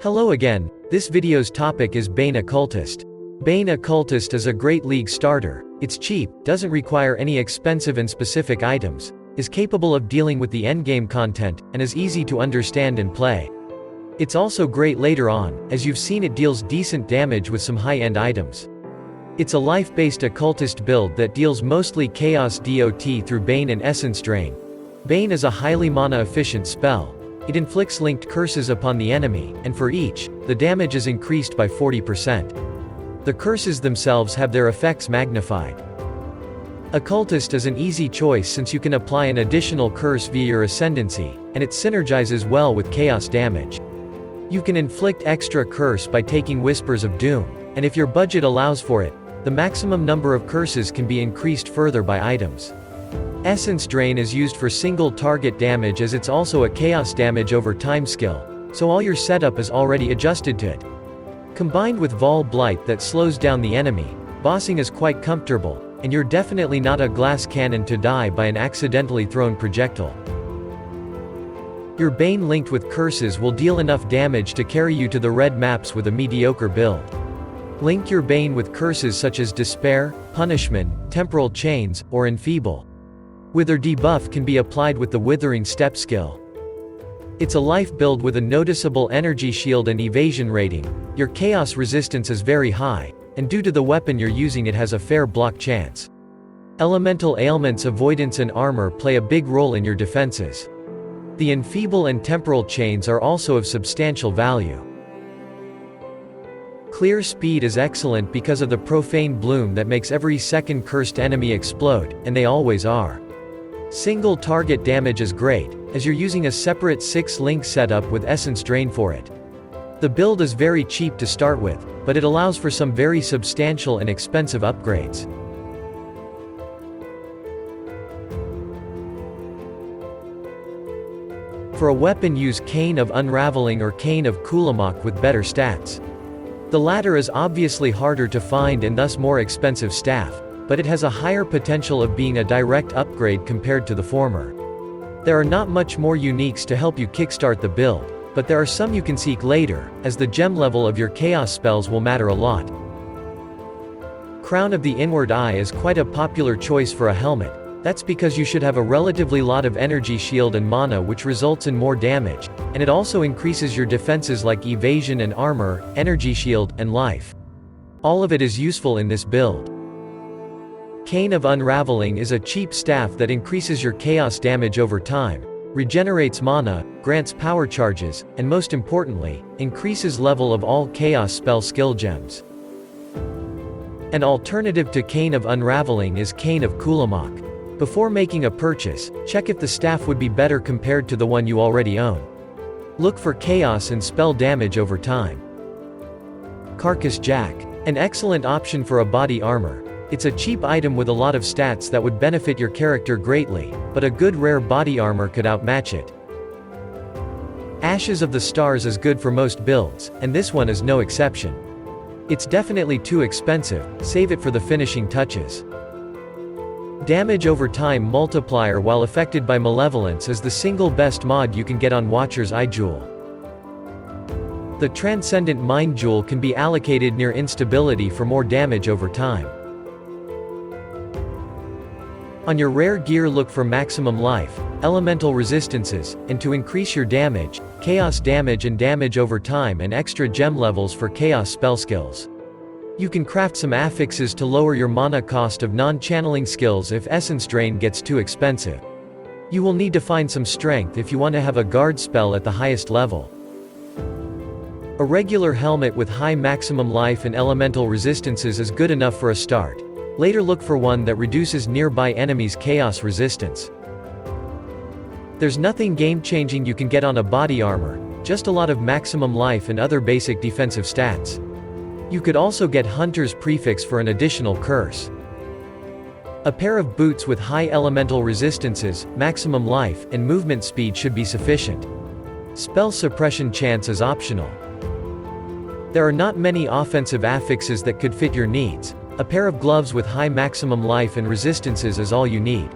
Hello again, this video's topic is Bane Occultist. Bane Occultist is a great league starter, it's cheap, doesn't require any expensive and specific items, is capable of dealing with the endgame content, and is easy to understand and play. It's also great later on, as you've seen it deals decent damage with some high-end items. It's a life-based occultist build that deals mostly chaos dot through Bane and Essence Drain. Bane is a highly mana-efficient spell. It inflicts linked curses upon the enemy, and for each, the damage is increased by 40%. The curses themselves have their effects magnified. Occultist is an easy choice since you can apply an additional curse via your ascendancy, and it synergizes well with chaos damage. You can inflict extra curse by taking Whispers of Doom, and if your budget allows for it, the maximum number of curses can be increased further by items. Essence Drain is used for single target damage as it's also a chaos damage over time skill, so all your setup is already adjusted to it. Combined with Vol Blight that slows down the enemy, bossing is quite comfortable, and you're definitely not a glass cannon to die by an accidentally thrown projectile. Your Bane linked with curses will deal enough damage to carry you to the red maps with a mediocre build. Link your Bane with curses such as Despair, Punishment, Temporal Chains, or Enfeeble. Wither debuff can be applied with the Withering Step skill. It's a life build with a noticeable energy shield and evasion rating, your chaos resistance is very high, and due to the weapon you're using it has a fair block chance. Elemental ailments avoidance and armor play a big role in your defenses. The Enfeeble and Temporal Chains are also of substantial value. Clear speed is excellent because of the Profane Bloom that makes every second cursed enemy explode, and they always are. Single target damage is great, as you're using a separate 6-link setup with Essence Drain for it. The build is very cheap to start with, but it allows for some very substantial and expensive upgrades. For a weapon use Cane of Unraveling or Cane of Kulamok with better stats. The latter is obviously harder to find and thus more expensive staff, but it has a higher potential of being a direct upgrade compared to the former. There are not much more uniques to help you kickstart the build, but there are some you can seek later, as the gem level of your chaos spells will matter a lot. Crown of the Inward Eye is quite a popular choice for a helmet. That's because you should have a relatively lot of energy shield and mana, which results in more damage, and it also increases your defenses like evasion and armor, energy shield, and life. All of it is useful in this build. Cane of Unraveling is a cheap staff that increases your chaos damage over time, regenerates mana, grants power charges, and most importantly, increases level of all chaos spell skill gems. An alternative to Cane of Unraveling is Cane of Kulamok. Before making a purchase, check if the staff would be better compared to the one you already own. Look for chaos and spell damage over time. Carcass Jack. An excellent option for a body armor. It's a cheap item with a lot of stats that would benefit your character greatly, but a good rare body armor could outmatch it. Ashes of the Stars is good for most builds, and this one is no exception. It's definitely too expensive, save it for the finishing touches. Damage over time multiplier while affected by malevolence is the single best mod you can get on Watcher's Eye Jewel. The Transcendent Mind Jewel can be allocated near instability for more damage over time. On your rare gear look for maximum life, elemental resistances, and to increase your damage, chaos damage and damage over time and extra gem levels for chaos spell skills. You can craft some affixes to lower your mana cost of non-channeling skills if Essence Drain gets too expensive. You will need to find some strength if you want to have a guard spell at the highest level. A regular helmet with high maximum life and elemental resistances is good enough for a start. Later look for one that reduces nearby enemies' chaos resistance. There's nothing game-changing you can get on a body armor, just a lot of maximum life and other basic defensive stats. You could also get Hunter's Prefix for an additional curse. A pair of boots with high elemental resistances, maximum life, and movement speed should be sufficient. Spell suppression chance is optional. There are not many offensive affixes that could fit your needs. A pair of gloves with high maximum life and resistances is all you need.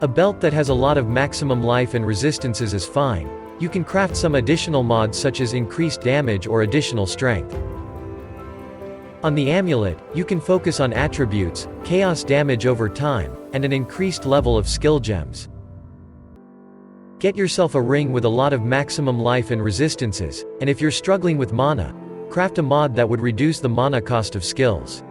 A belt that has a lot of maximum life and resistances is fine, You can craft some additional mods such as increased damage or additional strength. On the amulet, you can focus on attributes, chaos damage over time, and an increased level of skill gems. Get yourself a ring with a lot of maximum life and resistances, and if you're struggling with mana, craft a mod that would reduce the mana cost of skills.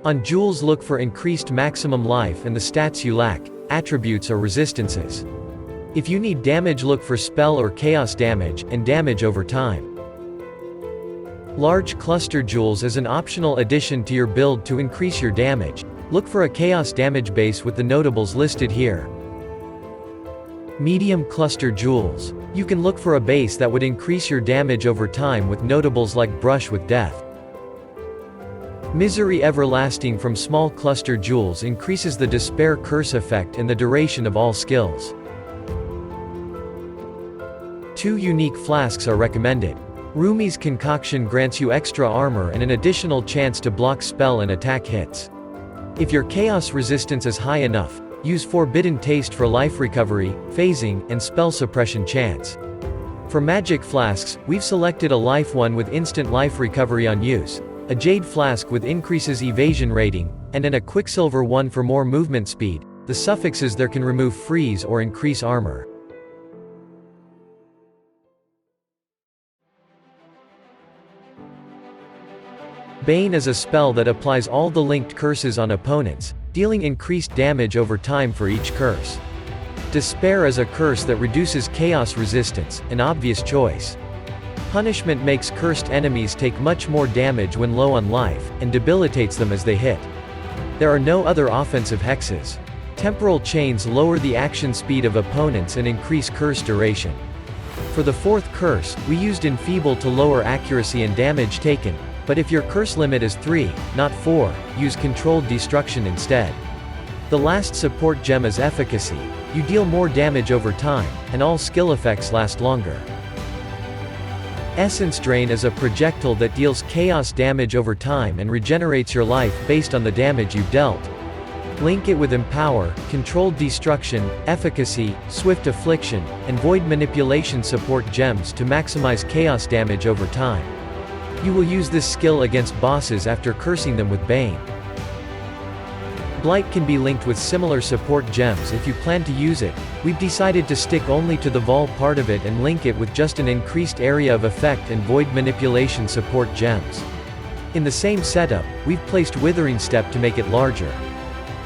On jewels, look for increased maximum life and the stats you lack, attributes or resistances. If you need damage, look for spell or chaos damage, and damage over time. Large cluster jewels as an optional addition to your build to increase your damage. Look for a chaos damage base with the notables listed here. Medium cluster jewels. You can look for a base that would increase your damage over time with notables like Brush with Death. Misery Everlasting from small cluster jewels increases the Despair Curse effect and the duration of all skills. 2 unique flasks are recommended. Rumi's Concoction grants you extra armor and an additional chance to block spell and attack hits. If your chaos resistance is high enough, use Forbidden Taste for life recovery, phasing, and spell suppression chance. For magic flasks, we've selected a life one with instant life recovery on use, a jade flask with increases evasion rating, and a quicksilver one for more movement speed. The suffixes there can remove freeze or increase armor. Bane is a spell that applies all the linked curses on opponents, dealing increased damage over time for each curse. Despair is a curse that reduces chaos resistance, an obvious choice. Punishment makes cursed enemies take much more damage when low on life, and debilitates them as they hit. There are no other offensive hexes. Temporal chains lower the action speed of opponents and increase curse duration. For the 4th curse, we used Enfeeble to lower accuracy and damage taken, but if your curse limit is 3, not 4, use Controlled Destruction instead. The last support gem is Efficacy. You deal more damage over time, and all skill effects last longer. Essence Drain is a projectile that deals chaos damage over time and regenerates your life based on the damage you've dealt. Link it with Empower, Controlled Destruction, Efficacy, Swift Affliction, and Void Manipulation support gems to maximize chaos damage over time. You will use this skill against bosses after cursing them with Bane. Blight can be linked with similar support gems if you plan to use it. We've decided to stick only to the Vol part of it and link it with just an increased area of effect and Void Manipulation support gems. In the same setup, we've placed Withering Step to make it larger.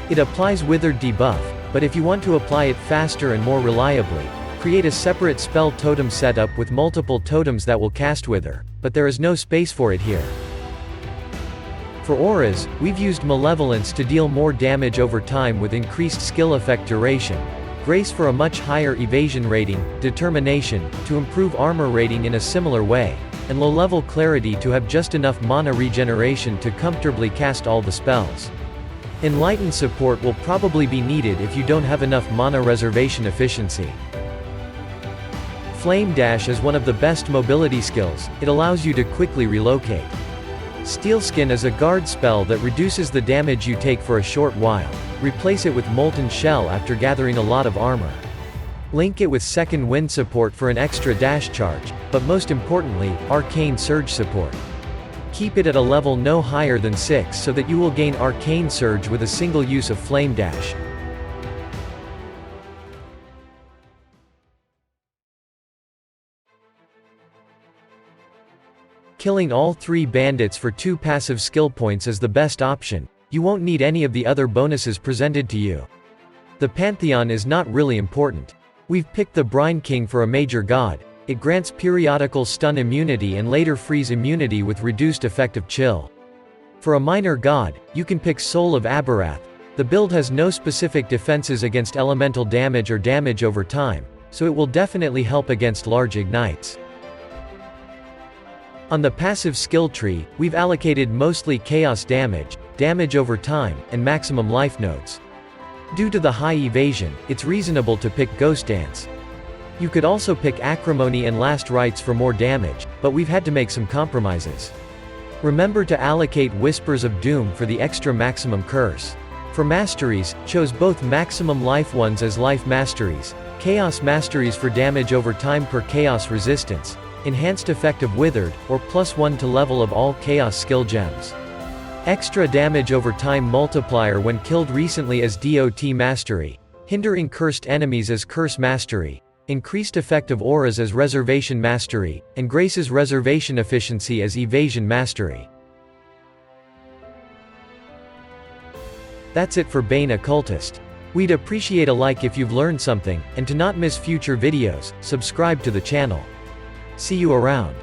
It applies Withered debuff, but if you want to apply it faster and more reliably, create a separate spell totem setup with multiple totems that will cast Wither, but there is no space for it here. For auras, we've used Malevolence to deal more damage over time with increased skill effect duration, Grace for a much higher evasion rating, Determination, to improve armor rating in a similar way, and low-level Clarity to have just enough mana regeneration to comfortably cast all the spells. Enlightened support will probably be needed if you don't have enough mana reservation efficiency. Flame Dash is one of the best mobility skills. It allows you to quickly relocate. Steelskin is a guard spell that reduces the damage you take for a short while. Replace it with Molten Shell after gathering a lot of armor. Link it with Second Wind support for an extra dash charge, but most importantly, Arcane Surge support. Keep it at a level no higher than 6 so that you will gain Arcane Surge with a single use of Flame Dash. Killing all 3 bandits for 2 passive skill points is the best option. You won't need any of the other bonuses presented to you. The Pantheon is not really important. We've picked the Brine King for a major god. It grants periodical stun immunity and later freeze immunity with reduced effective chill. For a minor god, you can pick Soul of Aberrath. The build has no specific defenses against elemental damage or damage over time, so it will definitely help against large ignites. On the passive skill tree, we've allocated mostly chaos damage, damage over time, and maximum life nodes. Due to the high evasion, it's reasonable to pick Ghost Dance. You could also pick Acrimony and Last Rites for more damage, but we've had to make some compromises. Remember to allocate Whispers of Doom for the extra maximum curse. For masteries, chose both maximum life ones as life masteries, Chaos Masteries for damage over time per Chaos Resistance. Enhanced effect of Withered, or +1 to level of all Chaos skill gems. Extra damage over time multiplier when killed recently as DOT Mastery. Hindering cursed enemies as Curse Mastery. Increased effect of auras as Reservation Mastery, and Grace's Reservation Efficiency as Evasion Mastery. That's it for Bane Occultist. We'd appreciate a like if you've learned something, and to not miss future videos, subscribe to the channel. See you around.